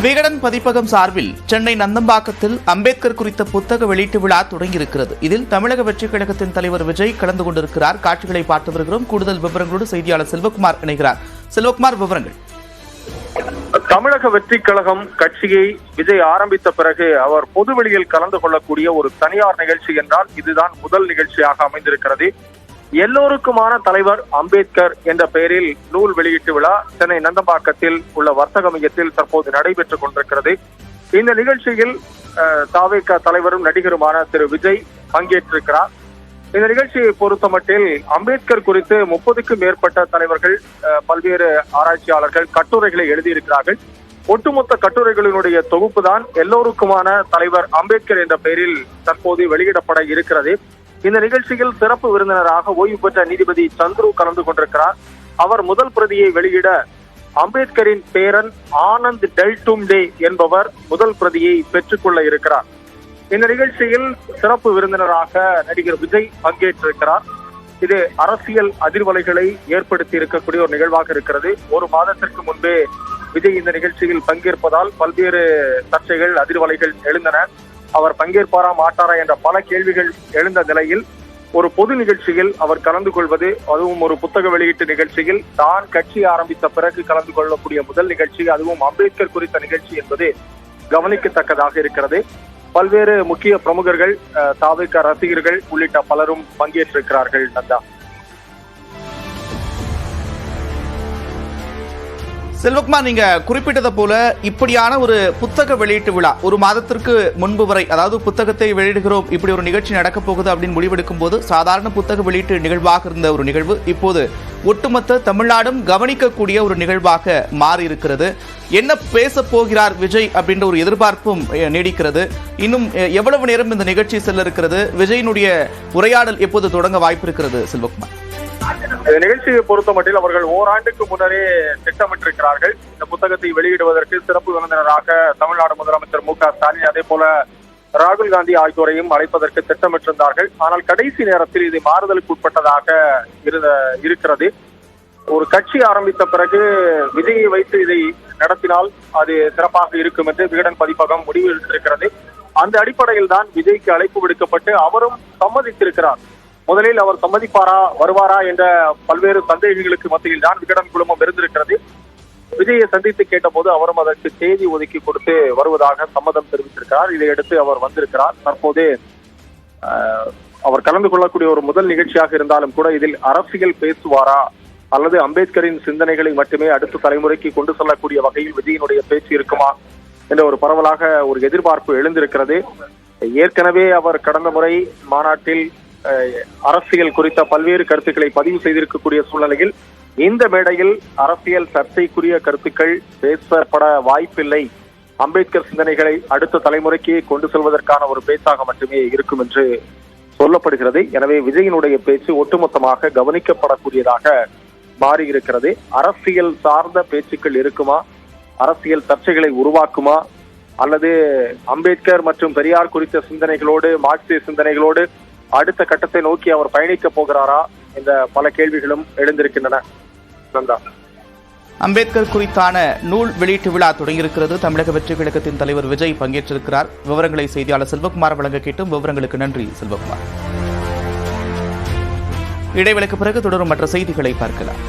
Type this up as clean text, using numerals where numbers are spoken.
விகடன் பதிப்பகம் சார்பில் சென்னை நந்தம்பாக்கத்தில் அம்பேத்கர் குறித்த புத்தக வெளியீட்டு விழா தொடங்கியிருக்கிறது. இதில் தமிழக வெற்றிக் கழகத்தின் தலைவர் விஜய் கலந்து கொண்டிருக்கிறார். காட்சிகளை பார்த்து வருகிறோம். கூடுதல் விவரங்களோடு செய்தியாளர் செல்வகுமார் இணைகிறார். செல்வகுமார், விவரங்கள். தமிழக வெற்றிக் கழகம் கட்சியை விஜய் ஆரம்பித்த பிறகு அவர் பொதுவெளியில் கலந்து கொள்ளக்கூடிய ஒரு தனியார் நிகழ்ச்சி என்றால் இதுதான் முதல் நிகழ்ச்சியாக அமைந்திருக்கிறது. எல்லோருக்குமான தலைவர் அம்பேத்கர் என்ற பெயரில் நூல் வெளியீட்டு விழா சென்னை நந்தம்பாக்கத்தில் உள்ள வர்த்தக மையத்தில் தற்போது நடைபெற்றுக் கொண்டிருக்கிறது. இந்த நிகழ்ச்சியில் தவிக தலைவரும் நடிகருமான திரு விஜய் பங்கேற்றிருக்கிறார். இந்த நிகழ்ச்சியை பொறுத்தமட்டில் அம்பேத்கர் குறித்து 30க்கும் மேற்பட்ட தலைவர்கள், பல்வேறு ஆராய்ச்சியாளர்கள் கட்டுரைகளை எழுதியிருக்கிறார்கள். ஒட்டுமொத்த கட்டுரைகளினுடைய தொகுப்பு தான் எல்லோருக்குமான தலைவர் அம்பேத்கர் என்ற பெயரில் தற்போது வெளியிடப்பட இருக்கிறது. இந்த நிகழ்ச்சியில் சிறப்பு விருந்தினராக ஓய்வு பெற்ற நீதிபதி சந்துரு கலந்து கொண்டிருக்கிறார். அவர் முதல் பிரதியை வெளியிட அம்பேத்கரின் பேரன் ஆனந்த் டெல்டும்டே என்பவர் முதல் பிரதியை பெற்றுக்கொள்ள இருக்கிறார். இந்த நிகழ்ச்சியில் சிறப்பு விருந்தினராக நடிகர் விஜய் பங்கேற்றிருக்கிறார். இது அரசியல் அதிர்வலைகளை ஏற்படுத்தி இருக்கக்கூடிய ஒரு நிகழ்வாக இருக்கிறது. ஒரு மாதத்திற்கு முன்பே விஜய் இந்த நிகழ்ச்சியில் பங்கேற்பதால் பல்வேறு சர்ச்சைகள், அதிர்வலைகள் எழுந்தன. அவர் பங்கேற்பாரா மாட்டாரா என்ற பல கேள்விகள் எழுந்த நிலையில் ஒரு பொது நிகழ்ச்சியில் அவர் கலந்து கொள்வது, அதுவும் ஒரு புத்தக வெளியீட்டு நிகழ்ச்சியில் தான் கட்சி ஆரம்பித்த பிறகு கலந்து கொள்ளக்கூடிய முதல் நிகழ்ச்சி, அதுவும் அம்பேத்கர் குறித்த நிகழ்ச்சி என்பது கவனிக்கத்தக்கதாக இருக்கிறது. பல்வேறு முக்கிய பிரமுகர்கள், தவிக ரசிகர்கள் உள்ளிட்ட பலரும் பங்கேற்றிருக்கிறார்கள். நந்தா, செல்வகுமார், நீங்க குறிப்பிட்டதை போல இப்படியான ஒரு புத்தக வெளியீட்டு விழா ஒரு மாதத்திற்கு முன்பு வரை, அதாவது புத்தகத்தை வெளியிடுகிறோம், இப்படி ஒரு நிகழ்ச்சி நடக்கப் போகுது அப்படின்னு முடிவெடுக்கும் போது சாதாரண புத்தக வெளியீட்டு நிகழ்வாக இருந்த ஒரு நிகழ்வு இப்போது ஒட்டுமொத்த தமிழ்நாடும் கவனிக்கக்கூடிய ஒரு நிகழ்வாக மாறி இருக்கிறது. என்ன பேச போகிறார் விஜய் அப்படின்ற ஒரு எதிர்பார்ப்பும் நீடிக்கிறது. இன்னும் எவ்வளவு நேரம் இந்த நிகழ்ச்சி செல்ல இருக்கிறது? விஜயினுடைய உரையாடல் எப்போது தொடங்க வாய்ப்பு இருக்கிறது? செல்வகுமார், இந்த நிகழ்ச்சியை பொறுத்த மட்டில் அவர்கள் ஓராண்டுக்கு முன்னரே திட்டமிட்டிருக்கிறார்கள். இந்த புத்தகத்தை வெளியிடுவதற்கு சிறப்பு விருந்தினராக தமிழ்நாடு முதலமைச்சர் மு.க. ஸ்டாலின், அதே போல ராகுல் காந்தி ஆகியோரையும் அழைப்பதற்கு திட்டமிட்டிருந்தார்கள். ஆனால் கடைசி நேரத்தில் இது மாறுதலுக்கு உட்பட்டதாக இருக்கிறது. ஒரு கட்சி ஆரம்பித்த பிறகு விஜயை வைத்து இதை நடத்தினால் அது சிறப்பாக இருக்கும் என்று விகடன் பதிப்பகம் முடிவு எடுத்திருக்கிறது. அந்த அடிப்படையில் தான் விஜய்க்கு அழைப்பு விடுக்கப்பட்டு அவரும் சம்மதித்திருக்கிறார். முதலில் அவர் சம்மதிப்பாரா, வருவாரா என்ற பல்வேறு சந்தேகங்களுக்கு மத்தியில் தான் விகடன் குழுமம் இருந்திருக்கிறது. விஜயை சந்தித்து கேட்டபோது அவரும் அதற்கு தேதி ஒதுக்கி கொடுத்து வருவதாக சம்மதம் தெரிவித்திருக்கிறார். இதையடுத்து அவர் வந்திருக்கிறார். தற்போது அவர் கலந்து கொள்ளக்கூடிய ஒரு முதல் நிகழ்ச்சியாக இருந்தாலும் கூட இதில் அரசியல் பேசுவாரா அல்லது அம்பேத்கரின் சிந்தனைகளை மட்டுமே அடுத்த தலைமுறைக்கு கொண்டு செல்லக்கூடிய வகையில் விஜயினுடைய பேச்சு இருக்குமா என்ற ஒரு பரவலாக ஒரு எதிர்பார்ப்பு எழுந்திருக்கிறது. ஏற்கனவே அவர் கடந்த முறை மாநாட்டில் அரசியல் குறித்த பல்வேறு கருத்துக்களை பதிவு செய்திருக்கக்கூடிய சூழ்நிலையில் இந்த மேடையில் அரசியல் சர்ச்சைக்குரிய கருத்துக்கள் பேசப்பட வாய்ப்பில்லை. அம்பேத்கர் சிந்தனைகளை அடுத்த தலைமுறைக்கு கொண்டு செல்வதற்கான ஒரு பேச்சாக மட்டுமே இருக்கும் என்று சொல்லப்படுகிறது. எனவே விஜயினுடைய பேச்சு ஒட்டுமொத்தமாக கவனிக்கப்படக்கூடியதாக மாறியிருக்கிறது. அரசியல் சார்ந்த பேச்சுக்கள் இருக்குமா, அரசியல் சர்ச்சைகளை உருவாக்குமா, அல்லது அம்பேத்கர் மற்றும் பெரியார் குறித்த சிந்தனைகளோடு, மார்க்சிய சிந்தனைகளோடு அடுத்த கட்டத்தை நோக்கி அவர் பயணிக்க போகிறாரா என்ற பல கேள்விகளும் எழுந்திருக்கின்றன. அம்பேத்கர் குறித்தான நூல் வெளியீட்டு விழா தொடங்கியிருக்கிறது. தமிழக வெற்றிக் கழகத்தின் தலைவர் விஜய் பங்கேற்றிருக்கிறார். விவரங்களை செய்தியாளர் செல்வகுமார் வழங்க கேட்டும். விவரங்களுக்கு நன்றி செல்வகுமார். இடைவெளிக்கு பிறகு தொடரும் மற்ற செய்திகளை பார்க்கலாம்.